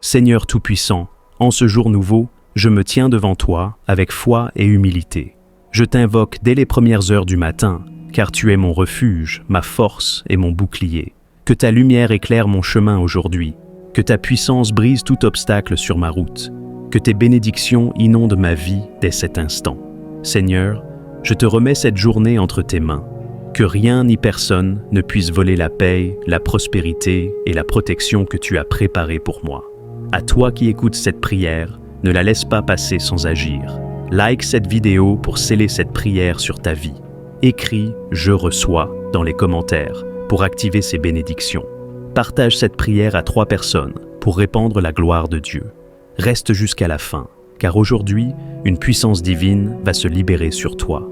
Seigneur Tout-Puissant, en ce jour nouveau, je me tiens devant toi avec foi et humilité. Je t'invoque dès les premières heures du matin, car tu es mon refuge, ma force et mon bouclier. Que ta lumière éclaire mon chemin aujourd'hui, que ta puissance brise tout obstacle sur ma route, que tes bénédictions inondent ma vie dès cet instant. Seigneur, je te remets cette journée entre tes mains. Que rien ni personne ne puisse voler la paix, la prospérité et la protection que tu as préparées pour moi. À toi qui écoutes cette prière, ne la laisse pas passer sans agir. Like cette vidéo pour sceller cette prière sur ta vie. Écris « Je reçois » dans les commentaires pour activer ces bénédictions. Partage cette prière à 3 personnes pour répandre la gloire de Dieu. Reste jusqu'à la fin, car aujourd'hui, une puissance divine va se libérer sur toi.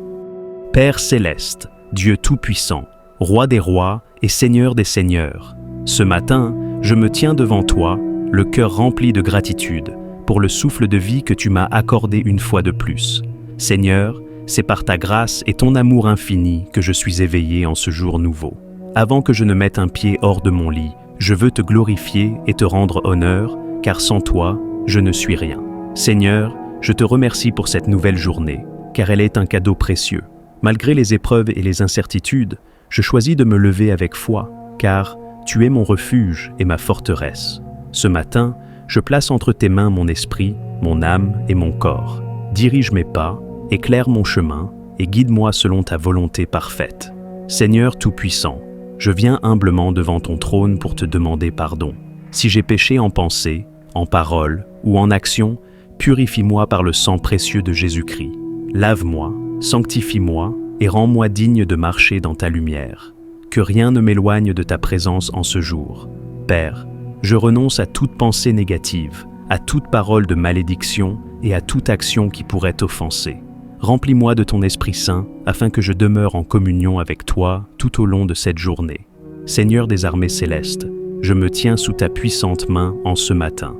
Père céleste, Dieu tout-puissant, Roi des rois et Seigneur des seigneurs, ce matin, je me tiens devant toi, le cœur rempli de gratitude pour le souffle de vie que tu m'as accordé une fois de plus. Seigneur, c'est par ta grâce et ton amour infini que je suis éveillé en ce jour nouveau. Avant que je ne mette un pied hors de mon lit, je veux te glorifier et te rendre honneur, car sans toi, je ne suis rien. Seigneur, je te remercie pour cette nouvelle journée, car elle est un cadeau précieux. Malgré les épreuves et les incertitudes, je choisis de me lever avec foi, car tu es mon refuge et ma forteresse. Ce matin, je place entre tes mains mon esprit, mon âme et mon corps. Dirige mes pas, éclaire mon chemin et guide-moi selon ta volonté parfaite. Seigneur Tout-Puissant, je viens humblement devant ton trône pour te demander pardon. Si j'ai péché en pensée, en parole ou en action, purifie-moi par le sang précieux de Jésus-Christ. Lave-moi, sanctifie-moi et rends-moi digne de marcher dans ta lumière. Que rien ne m'éloigne de ta présence en ce jour. Père, je renonce à toute pensée négative, à toute parole de malédiction et à toute action qui pourrait t'offenser. Remplis-moi de ton Esprit Saint afin que je demeure en communion avec toi tout au long de cette journée. Seigneur des armées célestes, je me tiens sous ta puissante main en ce matin.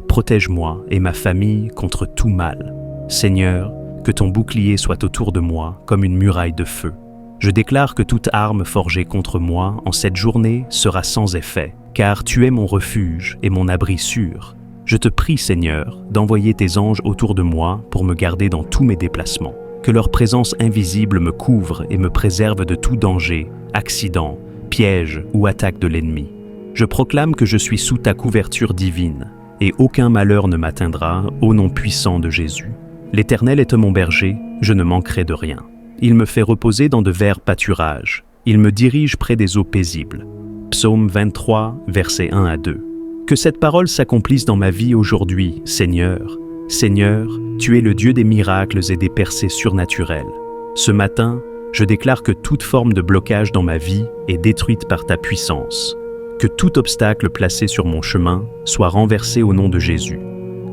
Protège-moi et ma famille contre tout mal. Seigneur, que ton bouclier soit autour de moi comme une muraille de feu. Je déclare que toute arme forgée contre moi en cette journée sera sans effet, car tu es mon refuge et mon abri sûr. Je te prie, Seigneur, d'envoyer tes anges autour de moi pour me garder dans tous mes déplacements. Que leur présence invisible me couvre et me préserve de tout danger, accident, piège ou attaque de l'ennemi. Je proclame que je suis sous ta couverture divine, et aucun malheur ne m'atteindra au nom puissant de Jésus. L'Éternel est mon berger, je ne manquerai de rien. Il me fait reposer dans de verts pâturages. Il me dirige près des eaux paisibles. Psaume 23, versets 1 à 2. Que cette parole s'accomplisse dans ma vie aujourd'hui, Seigneur. Seigneur, tu es le Dieu des miracles et des percées surnaturelles. Ce matin, je déclare que toute forme de blocage dans ma vie est détruite par ta puissance. Que tout obstacle placé sur mon chemin soit renversé au nom de Jésus.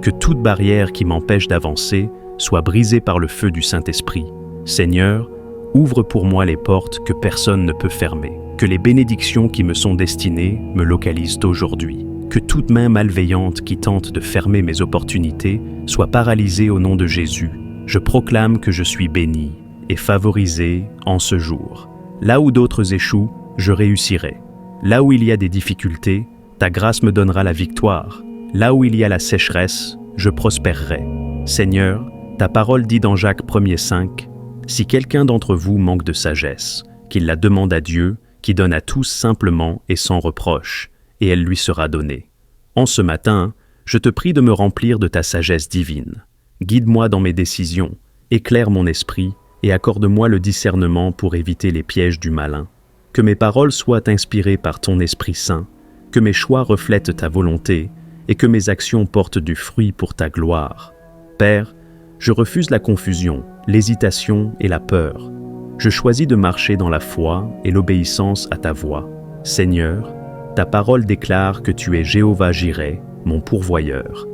Que toute barrière qui m'empêche d'avancer soit brisée par le feu du Saint-Esprit. Seigneur, ouvre pour moi les portes que personne ne peut fermer. Que les bénédictions qui me sont destinées me localisent aujourd'hui. Que toute main malveillante qui tente de fermer mes opportunités soit paralysée au nom de Jésus. Je proclame que je suis béni et favorisé en ce jour. Là où d'autres échouent, je réussirai. Là où il y a des difficultés, ta grâce me donnera la victoire. Là où il y a la sécheresse, je prospérerai. Seigneur, ta parole dit dans Jacques 1,5 « Si quelqu'un d'entre vous manque de sagesse, qu'il la demande à Dieu, qui donne à tous simplement et sans reproche, et elle lui sera donnée. » En ce matin, je te prie de me remplir de ta sagesse divine. Guide-moi dans mes décisions, éclaire mon esprit et accorde-moi le discernement pour éviter les pièges du malin. Que mes paroles soient inspirées par ton Esprit Saint, que mes choix reflètent ta volonté et que mes actions portent du fruit pour ta gloire. Père, je refuse la confusion, l'hésitation et la peur. Je choisis de marcher dans la foi et l'obéissance à ta voix. Seigneur, ta parole déclare que tu es Jéhovah Jireh, mon pourvoyeur.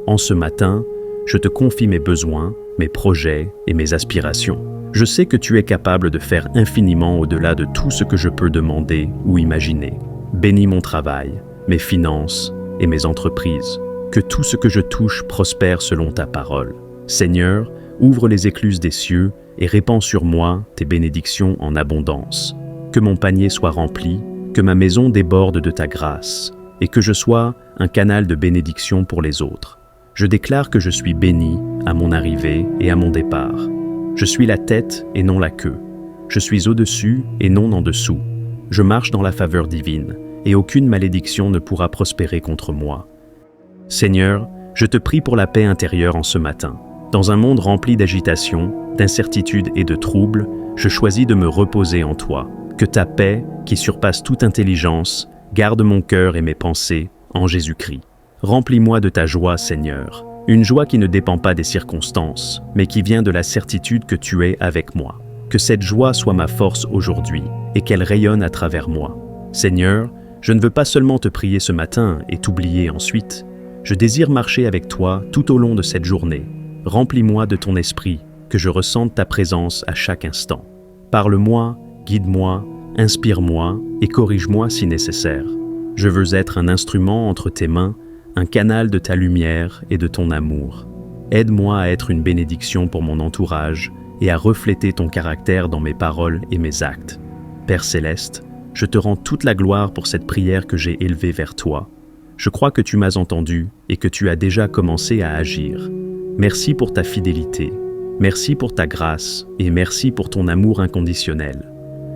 En ce matin, je te confie mes besoins, mes projets et mes aspirations. Je sais que tu es capable de faire infiniment au-delà de tout ce que je peux demander ou imaginer. Bénis mon travail, mes finances et mes entreprises. Que tout ce que je touche prospère selon ta parole. Seigneur, ouvre les écluses des cieux et répands sur moi tes bénédictions en abondance. Que mon panier soit rempli, que ma maison déborde de ta grâce. et que je sois un canal de bénédiction pour les autres. Je déclare que je suis béni à mon arrivée et à mon départ. Je suis la tête et non la queue. Je suis au-dessus et non en dessous. Je marche dans la faveur divine, et aucune malédiction ne pourra prospérer contre moi. Seigneur, je te prie pour la paix intérieure en ce matin. Dans un monde rempli d'agitation, d'incertitude et de troubles, je choisis de me reposer en toi. Que ta paix, qui surpasse toute intelligence, garde mon cœur et mes pensées en Jésus-Christ. Remplis-moi de ta joie, Seigneur, une joie qui ne dépend pas des circonstances, mais qui vient de la certitude que tu es avec moi. Que cette joie soit ma force aujourd'hui et qu'elle rayonne à travers moi. Seigneur, je ne veux pas seulement te prier ce matin et t'oublier ensuite. Je désire marcher avec toi tout au long de cette journée. Remplis-moi de ton esprit, que je ressente ta présence à chaque instant. Parle-moi, guide-moi, inspire-moi et corrige-moi si nécessaire. Je veux être un instrument entre tes mains, un canal de ta lumière et de ton amour. Aide-moi à être une bénédiction pour mon entourage et à refléter ton caractère dans mes paroles et mes actes. Père céleste, je te rends toute la gloire pour cette prière que j'ai élevée vers toi. Je crois que tu m'as entendu et que tu as déjà commencé à agir. Merci pour ta fidélité, merci pour ta grâce et merci pour ton amour inconditionnel.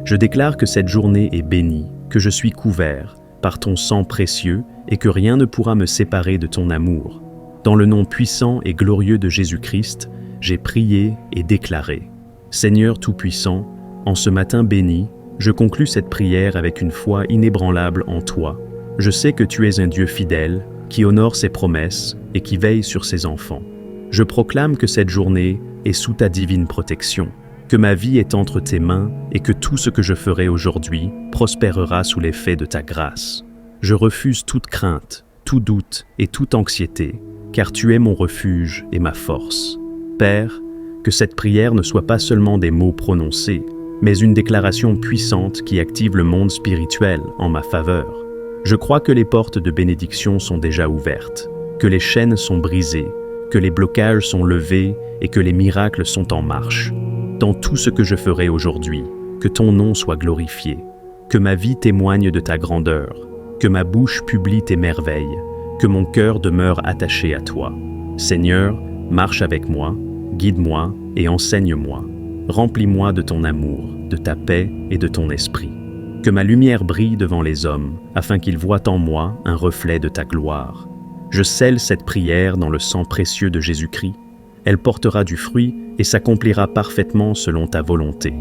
Je déclare que cette journée est bénie, que je suis couvert par ton sang précieux et que rien ne pourra me séparer de ton amour. Dans le nom puissant et glorieux de Jésus-Christ, j'ai prié et déclaré. Seigneur Tout-Puissant, en ce matin béni, je conclus cette prière avec une foi inébranlable en toi. Je sais que tu es un Dieu fidèle, qui honore ses promesses et qui veille sur ses enfants. Je proclame que cette journée est sous ta divine protection, que ma vie est entre tes mains et que tout ce que je ferai aujourd'hui prospérera sous l'effet de ta grâce. Je refuse toute crainte, tout doute et toute anxiété, car tu es mon refuge et ma force. Père, que cette prière ne soit pas seulement des mots prononcés, mais une déclaration puissante qui active le monde spirituel en ma faveur. Je crois que les portes de bénédiction sont déjà ouvertes, que les chaînes sont brisées, que les blocages sont levés et que les miracles sont en marche. Dans tout ce que je ferai aujourd'hui, que ton nom soit glorifié, que ma vie témoigne de ta grandeur, que ma bouche publie tes merveilles, que mon cœur demeure attaché à toi. Seigneur, marche avec moi, guide-moi et enseigne-moi. Remplis-moi de ton amour, de ta paix et de ton esprit. Que ma lumière brille devant les hommes, afin qu'ils voient en moi un reflet de ta gloire. Je scelle cette prière dans le sang précieux de Jésus-Christ. Elle portera du fruit et s'accomplira parfaitement selon ta volonté.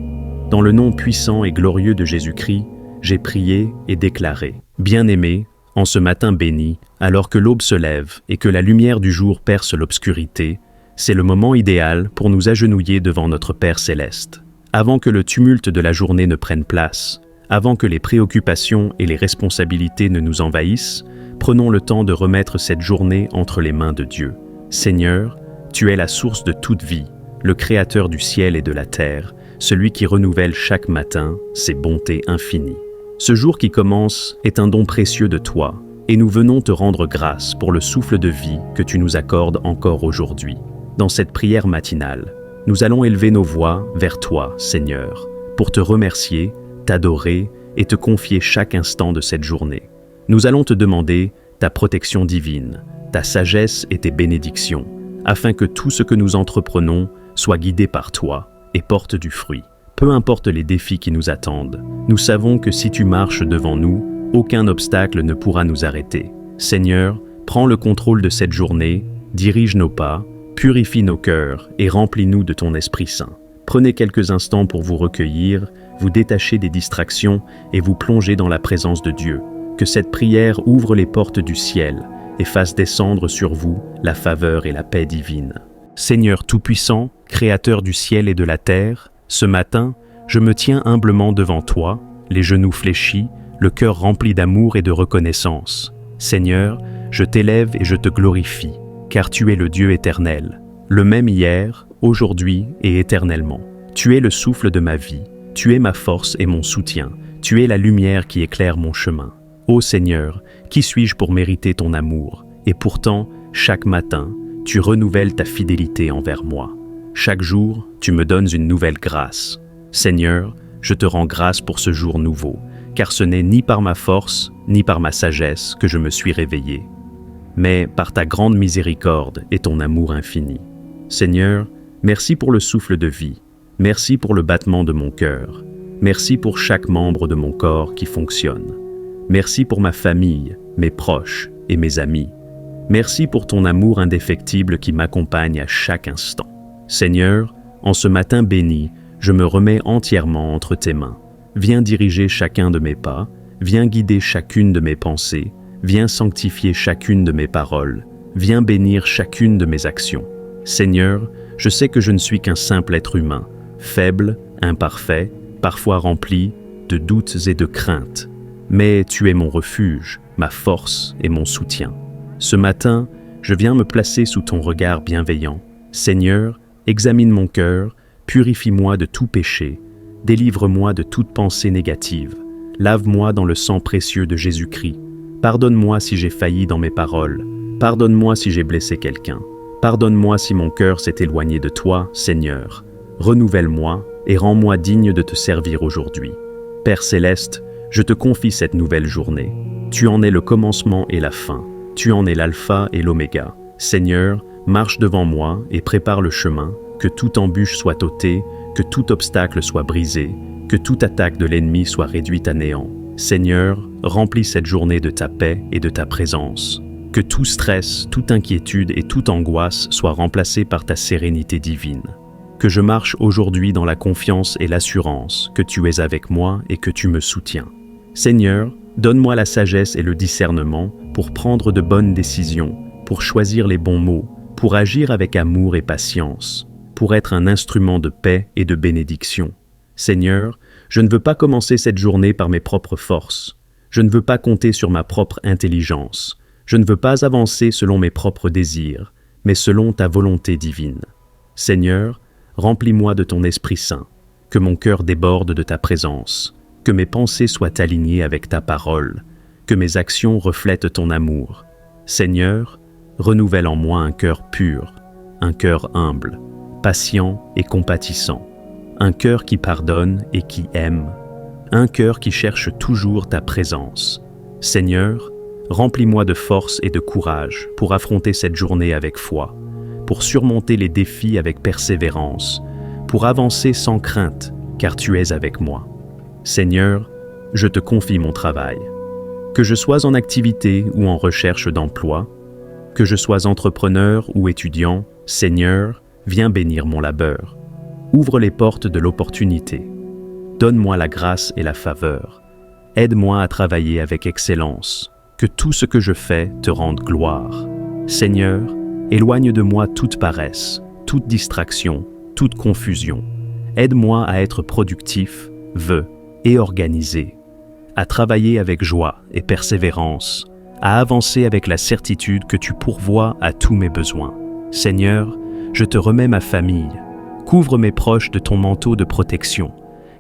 Dans le nom puissant et glorieux de Jésus-Christ, j'ai prié et déclaré. Bien-aimé, en ce matin béni, alors que l'aube se lève et que la lumière du jour perce l'obscurité, c'est le moment idéal pour nous agenouiller devant notre Père céleste. Avant que le tumulte de la journée ne prenne place, avant que les préoccupations et les responsabilités ne nous envahissent, prenons le temps de remettre cette journée entre les mains de Dieu. Seigneur, tu es la source de toute vie, le Créateur du ciel et de la terre, celui qui renouvelle chaque matin ses bontés infinies. Ce jour qui commence est un don précieux de toi, et nous venons te rendre grâce pour le souffle de vie que tu nous accordes encore aujourd'hui. Dans cette prière matinale, nous allons élever nos voix vers toi, Seigneur, pour te remercier, t'adorer et te confier chaque instant de cette journée. Nous allons te demander ta protection divine, ta sagesse et tes bénédictions, afin que tout ce que nous entreprenons soit guidé par toi et porte du fruit. Peu importe les défis qui nous attendent, nous savons que si tu marches devant nous, aucun obstacle ne pourra nous arrêter. Seigneur, prends le contrôle de cette journée, dirige nos pas, purifie nos cœurs et remplis-nous de ton Esprit Saint. Prenez quelques instants pour vous recueillir, vous détacher des distractions et vous plonger dans la présence de Dieu. Que cette prière ouvre les portes du ciel et fasse descendre sur vous la faveur et la paix divine. Seigneur Tout-Puissant, Créateur du ciel et de la terre, ce matin, je me tiens humblement devant toi, les genoux fléchis, le cœur rempli d'amour et de reconnaissance. Seigneur, je t'élève et je te glorifie, car tu es le Dieu éternel, le même hier, aujourd'hui et éternellement. Tu es le souffle de ma vie, tu es ma force et mon soutien, tu es la lumière qui éclaire mon chemin. Ô Seigneur, qui suis-je pour mériter ton amour? Et pourtant, chaque matin, tu renouvelles ta fidélité envers moi. Chaque jour, tu me donnes une nouvelle grâce. Seigneur, je te rends grâce pour ce jour nouveau, car ce n'est ni par ma force, ni par ma sagesse que je me suis réveillé, mais par ta grande miséricorde et ton amour infini. Seigneur, merci pour le souffle de vie, merci pour le battement de mon cœur, merci pour chaque membre de mon corps qui fonctionne. Merci pour ma famille, mes proches et mes amis. Merci pour ton amour indéfectible qui m'accompagne à chaque instant. Seigneur, en ce matin béni, je me remets entièrement entre tes mains. Viens diriger chacun de mes pas, viens guider chacune de mes pensées, viens sanctifier chacune de mes paroles, viens bénir chacune de mes actions. Seigneur, je sais que je ne suis qu'un simple être humain, faible, imparfait, parfois rempli de doutes et de craintes. Mais tu es mon refuge, ma force et mon soutien. Ce matin, je viens me placer sous ton regard bienveillant. Seigneur, examine mon cœur, purifie-moi de tout péché, délivre-moi de toute pensée négative, lave-moi dans le sang précieux de Jésus-Christ. Pardonne-moi si j'ai failli dans mes paroles, pardonne-moi si j'ai blessé quelqu'un, pardonne-moi si mon cœur s'est éloigné de toi, Seigneur. Renouvelle-moi et rends-moi digne de te servir aujourd'hui. Père céleste, je te confie cette nouvelle journée. Tu en es le commencement et la fin. Tu en es l'alpha et l'oméga. Seigneur, marche devant moi et prépare le chemin, que toute embûche soit ôtée, que tout obstacle soit brisé, que toute attaque de l'ennemi soit réduite à néant. Seigneur, remplis cette journée de ta paix et de ta présence. Que tout stress, toute inquiétude et toute angoisse soient remplacés par ta sérénité divine. Que je marche aujourd'hui dans la confiance et l'assurance que tu es avec moi et que tu me soutiens. Seigneur, donne-moi la sagesse et le discernement pour prendre de bonnes décisions, pour choisir les bons mots, pour agir avec amour et patience, pour être un instrument de paix et de bénédiction. Seigneur, je ne veux pas commencer cette journée par mes propres forces. Je ne veux pas compter sur ma propre intelligence. Je ne veux pas avancer selon mes propres désirs, mais selon ta volonté divine. Seigneur, remplis-moi de ton Esprit Saint, que mon cœur déborde de ta présence, que mes pensées soient alignées avec ta parole, que mes actions reflètent ton amour. Seigneur, renouvelle en moi un cœur pur, un cœur humble, patient et compatissant, un cœur qui pardonne et qui aime, un cœur qui cherche toujours ta présence. Seigneur, remplis-moi de force et de courage pour affronter cette journée avec foi, pour surmonter les défis avec persévérance, pour avancer sans crainte, car tu es avec moi. Seigneur, je te confie mon travail. Que je sois en activité ou en recherche d'emploi, que je sois entrepreneur ou étudiant, Seigneur, viens bénir mon labeur. Ouvre les portes de l'opportunité. Donne-moi la grâce et la faveur. Aide-moi à travailler avec excellence. Que tout ce que je fais te rende gloire. Seigneur, éloigne de moi toute paresse, toute distraction, toute confusion. Aide-moi à être productif, vœu et organisé, à travailler avec joie et persévérance, à avancer avec la certitude que tu pourvois à tous mes besoins. Seigneur, je te remets ma famille. Couvre mes proches de ton manteau de protection.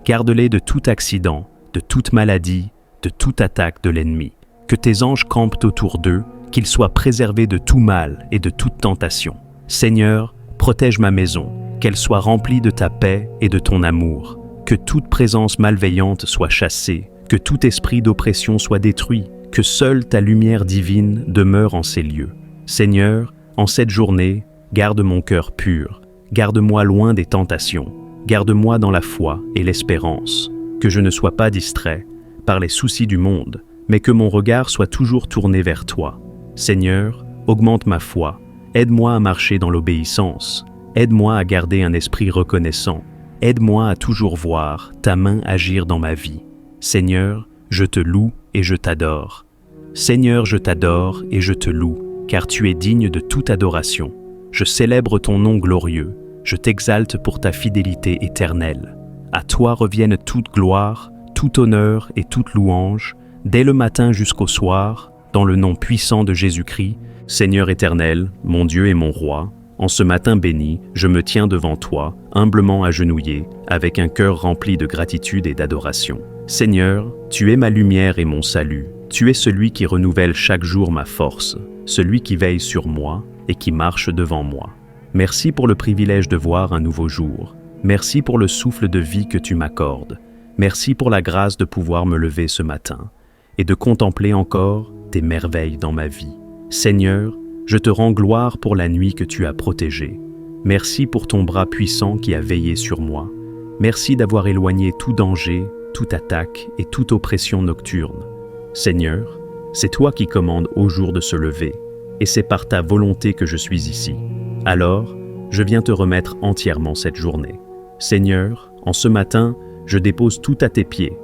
Garde-les de tout accident, de toute maladie, de toute attaque de l'ennemi. Que tes anges campent autour d'eux, qu'ils soient préservés de tout mal et de toute tentation. Seigneur, protège ma maison, qu'elle soit remplie de ta paix et de ton amour. Que toute présence malveillante soit chassée, que tout esprit d'oppression soit détruit, que seule ta lumière divine demeure en ces lieux. Seigneur, en cette journée, garde mon cœur pur, garde-moi loin des tentations, garde-moi dans la foi et l'espérance, que je ne sois pas distrait par les soucis du monde, mais que mon regard soit toujours tourné vers toi. Seigneur, augmente ma foi, aide-moi à marcher dans l'obéissance, aide-moi à garder un esprit reconnaissant, aide-moi à toujours voir ta main agir dans ma vie. Seigneur, je te loue et je t'adore. Seigneur, je t'adore et je te loue, car tu es digne de toute adoration. Je célèbre ton nom glorieux, je t'exalte pour ta fidélité éternelle. À toi reviennent toute gloire, tout honneur et toute louange, dès le matin jusqu'au soir, dans le nom puissant de Jésus-Christ, Seigneur éternel, mon Dieu et mon Roi. En ce matin béni, je me tiens devant toi, humblement agenouillé, avec un cœur rempli de gratitude et d'adoration. Seigneur, tu es ma lumière et mon salut. Tu es celui qui renouvelle chaque jour ma force, celui qui veille sur moi et qui marche devant moi. Merci pour le privilège de voir un nouveau jour. Merci pour le souffle de vie que tu m'accordes. Merci pour la grâce de pouvoir me lever ce matin et de contempler encore tes merveilles dans ma vie. Seigneur, je te rends gloire pour la nuit que tu as protégée. Merci pour ton bras puissant qui a veillé sur moi. Merci d'avoir éloigné tout danger, toute attaque et toute oppression nocturne. Seigneur, c'est toi qui commandes au jour de se lever, et c'est par ta volonté que je suis ici. Alors, je viens te remettre entièrement cette journée. Seigneur, en ce matin, je dépose tout à tes pieds.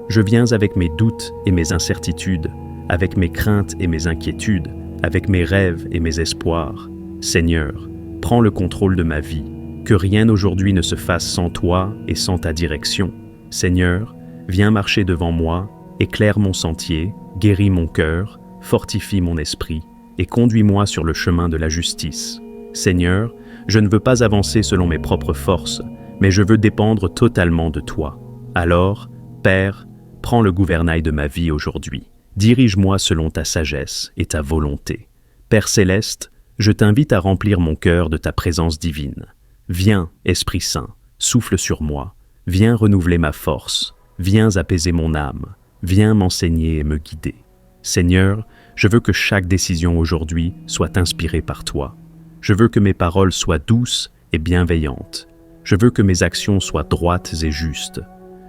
Je viens avec mes doutes et mes incertitudes, avec mes craintes et mes inquiétudes, avec mes rêves et mes espoirs. Seigneur, prends le contrôle de ma vie. Que rien aujourd'hui ne se fasse sans toi et sans ta direction. Seigneur, viens marcher devant moi, éclaire mon sentier, guéris mon cœur, fortifie mon esprit et conduis-moi sur le chemin de la justice. Seigneur, je ne veux pas avancer selon mes propres forces, mais je veux dépendre totalement de toi. Alors, Père, prends le gouvernail de ma vie aujourd'hui. Dirige-moi selon ta sagesse et ta volonté. Père céleste, je t'invite à remplir mon cœur de ta présence divine. Viens, Esprit Saint, souffle sur moi. Viens renouveler ma force. Viens apaiser mon âme. Viens m'enseigner et me guider. Seigneur, je veux que chaque décision aujourd'hui soit inspirée par toi. Je veux que mes paroles soient douces et bienveillantes. Je veux que mes actions soient droites et justes.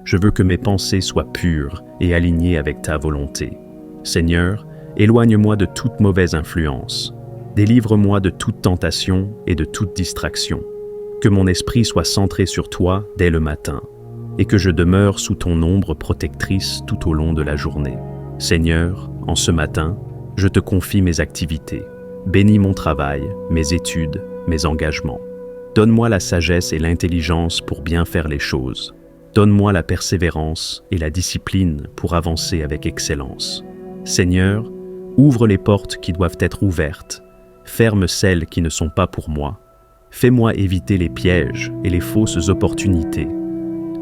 Je veux que mes pensées soient pures et alignées avec ta volonté. Seigneur, éloigne-moi de toute mauvaise influence. Délivre-moi de toute tentation et de toute distraction. Que mon esprit soit centré sur toi dès le matin, et que je demeure sous ton ombre protectrice tout au long de la journée. Seigneur, en ce matin, je te confie mes activités. Bénis mon travail, mes études, mes engagements. Donne-moi la sagesse et l'intelligence pour bien faire les choses. Donne-moi la persévérance et la discipline pour avancer avec excellence. Seigneur, ouvre les portes qui doivent être ouvertes. Ferme celles qui ne sont pas pour moi. Fais-moi éviter les pièges et les fausses opportunités.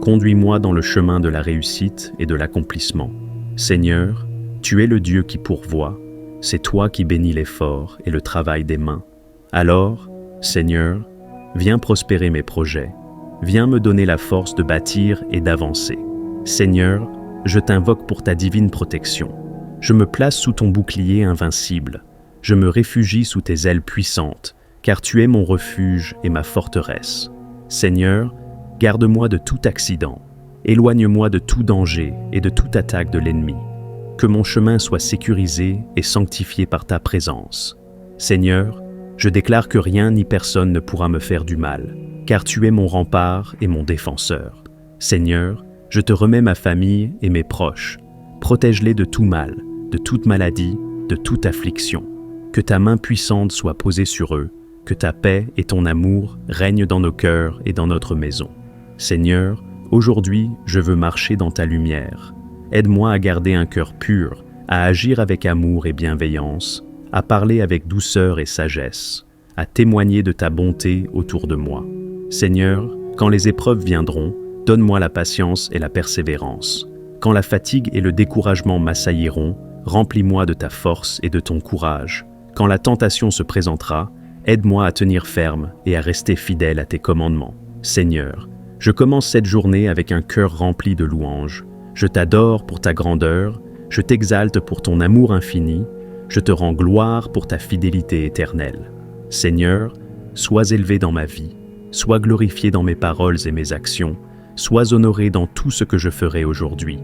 Conduis-moi dans le chemin de la réussite et de l'accomplissement. Seigneur, tu es le Dieu qui pourvoit. C'est toi qui bénis l'effort et le travail des mains. Alors, Seigneur, viens prospérer mes projets. Viens me donner la force de bâtir et d'avancer. Seigneur, je t'invoque pour ta divine protection. Je me place sous ton bouclier invincible. Je me réfugie sous tes ailes puissantes, car tu es mon refuge et ma forteresse. Seigneur, garde-moi de tout accident. Éloigne-moi de tout danger et de toute attaque de l'ennemi. Que mon chemin soit sécurisé et sanctifié par ta présence. Seigneur, je déclare que rien ni personne ne pourra me faire du mal, car tu es mon rempart et mon défenseur. Seigneur, je te remets ma famille et mes proches. Protège-les de tout mal, de toute maladie, de toute affliction. Que ta main puissante soit posée sur eux, que ta paix et ton amour règnent dans nos cœurs et dans notre maison. Seigneur, aujourd'hui, je veux marcher dans ta lumière. Aide-moi à garder un cœur pur, à agir avec amour et bienveillance, à parler avec douceur et sagesse, à témoigner de ta bonté autour de moi. Seigneur, quand les épreuves viendront, donne-moi la patience et la persévérance. Quand la fatigue et le découragement m'assailliront, remplis-moi de ta force et de ton courage. Quand la tentation se présentera, aide-moi à tenir ferme et à rester fidèle à tes commandements. Seigneur, je commence cette journée avec un cœur rempli de louanges. Je t'adore pour ta grandeur, je t'exalte pour ton amour infini, je te rends gloire pour ta fidélité éternelle. Seigneur, sois élevé dans ma vie, sois glorifié dans mes paroles et mes actions, sois honoré dans tout ce que je ferai aujourd'hui.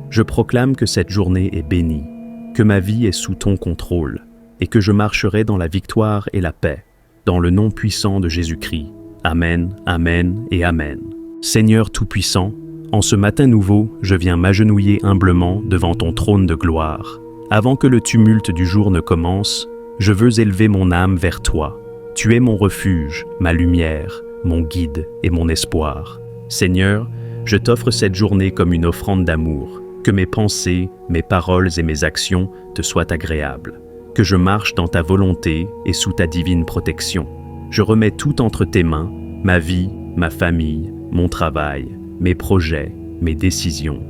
Je proclame que cette journée est bénie, que ma vie est sous ton contrôle, et que je marcherai dans la victoire et la paix, dans le nom puissant de Jésus-Christ. Amen, Amen et Amen. Seigneur Tout-Puissant, en ce matin nouveau, je viens m'agenouiller humblement devant ton trône de gloire. Avant que le tumulte du jour ne commence, je veux élever mon âme vers toi. Tu es mon refuge, ma lumière, mon guide et mon espoir. Seigneur, je t'offre cette journée comme une offrande d'amour, que mes pensées, mes paroles et mes actions te soient agréables, que je marche dans ta volonté et sous ta divine protection. Je remets tout entre tes mains, ma vie, ma famille, mon travail, mes projets, mes décisions.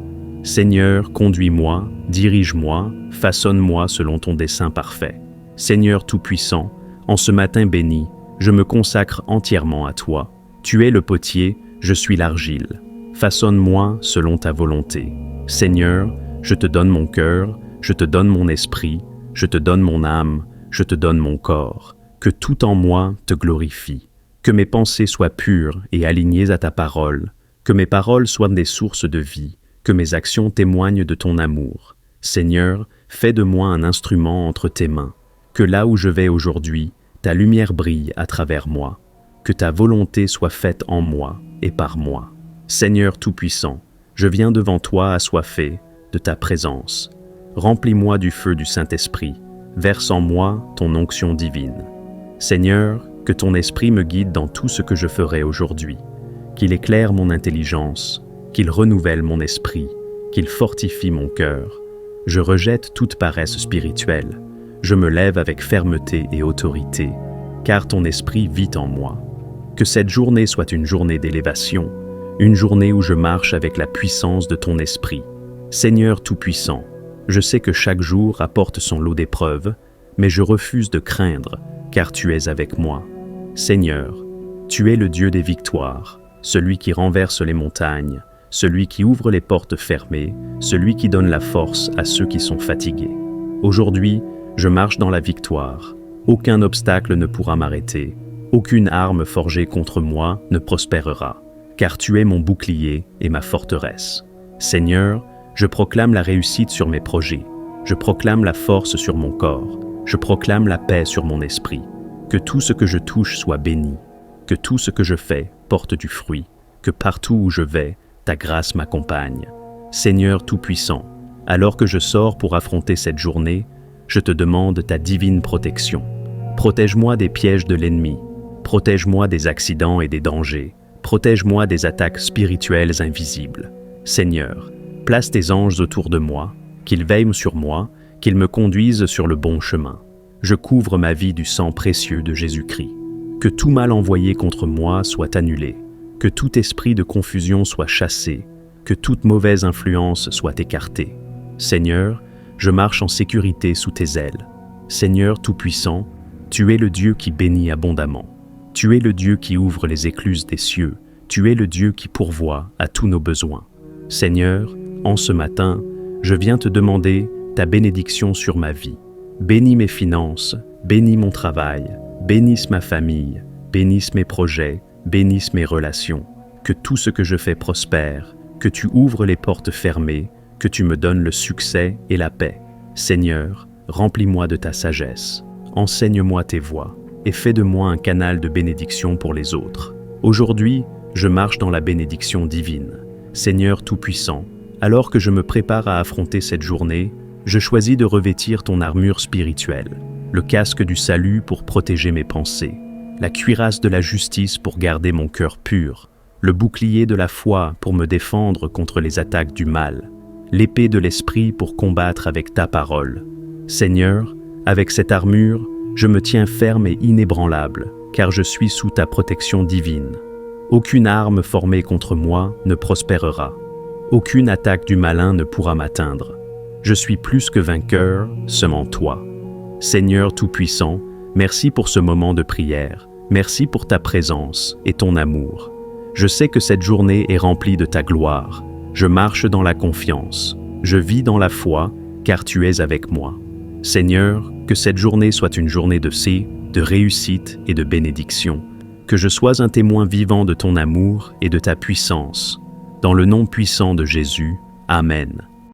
Seigneur, conduis-moi, dirige-moi, façonne-moi selon ton dessein parfait. Seigneur Tout-Puissant, en ce matin béni, je me consacre entièrement à toi. Tu es le potier, je suis l'argile. Façonne-moi selon ta volonté. Seigneur, je te donne mon cœur, je te donne mon esprit, je te donne mon âme, je te donne mon corps. Que tout en moi te glorifie. Que mes pensées soient pures et alignées à ta parole. Que mes paroles soient des sources de vie. Que mes actions témoignent de ton amour. Seigneur, fais de moi un instrument entre tes mains. Que là où je vais aujourd'hui, ta lumière brille à travers moi. Que ta volonté soit faite en moi et par moi. Seigneur Tout-Puissant, je viens devant toi assoiffé de ta présence. Remplis-moi du feu du Saint-Esprit. Verse en moi ton onction divine. Seigneur, que ton esprit me guide dans tout ce que je ferai aujourd'hui, qu'il éclaire mon intelligence, qu'il renouvelle mon esprit, qu'il fortifie mon cœur. Je rejette toute paresse spirituelle, je me lève avec fermeté et autorité, car ton esprit vit en moi. Que cette journée soit une journée d'élévation, une journée où je marche avec la puissance de ton esprit. Seigneur Tout-Puissant, je sais que chaque jour apporte son lot d'épreuves, mais je refuse de craindre, car tu es avec moi. Seigneur, tu es le Dieu des victoires, celui qui renverse les montagnes, celui qui ouvre les portes fermées, celui qui donne la force à ceux qui sont fatigués. Aujourd'hui, je marche dans la victoire. Aucun obstacle ne pourra m'arrêter. Aucune arme forgée contre moi ne prospérera, car tu es mon bouclier et ma forteresse. Seigneur, je proclame la réussite sur mes projets. Je proclame la force sur mon corps. Je proclame la paix sur mon esprit. Que tout ce que je touche soit béni. Que tout ce que je fais porte du fruit. Que partout où je vais, ta grâce m'accompagne. Seigneur Tout-Puissant, alors que je sors pour affronter cette journée, je te demande ta divine protection. Protège-moi des pièges de l'ennemi. Protège-moi des accidents et des dangers. Protège-moi des attaques spirituelles invisibles. Seigneur, place tes anges autour de moi, qu'ils veillent sur moi, qu'ils me conduisent sur le bon chemin. Je couvre ma vie du sang précieux de Jésus-Christ. Que tout mal envoyé contre moi soit annulé. Que tout esprit de confusion soit chassé. Que toute mauvaise influence soit écartée. Seigneur, je marche en sécurité sous tes ailes. Seigneur Tout-Puissant, tu es le Dieu qui bénit abondamment. Tu es le Dieu qui ouvre les écluses des cieux. Tu es le Dieu qui pourvoit à tous nos besoins. Seigneur, en ce matin, je viens te demander ta bénédiction sur ma vie. Bénis mes finances, bénis mon travail, bénisse ma famille, bénisse mes projets, bénisse mes relations. Que tout ce que je fais prospère, que tu ouvres les portes fermées, que tu me donnes le succès et la paix. Seigneur, remplis-moi de ta sagesse, enseigne-moi tes voies et fais de moi un canal de bénédiction pour les autres. Aujourd'hui, je marche dans la bénédiction divine. Seigneur Tout-Puissant, alors que je me prépare à affronter cette journée, je choisis de revêtir ton armure spirituelle, le casque du salut pour protéger mes pensées, la cuirasse de la justice pour garder mon cœur pur, le bouclier de la foi pour me défendre contre les attaques du mal, l'épée de l'esprit pour combattre avec ta parole. Seigneur, avec cette armure, je me tiens ferme et inébranlable, car je suis sous ta protection divine. Aucune arme formée contre moi ne prospérera. Aucune attaque du malin ne pourra m'atteindre. Je suis plus que vainqueur, seulement toi. Seigneur Tout-Puissant, merci pour ce moment de prière. Merci pour ta présence et ton amour. Je sais que cette journée est remplie de ta gloire. Je marche dans la confiance. Je vis dans la foi, car tu es avec moi. Seigneur, que cette journée soit une journée de réussite et de bénédiction. Que je sois un témoin vivant de ton amour et de ta puissance. Dans le nom puissant de Jésus, Amen.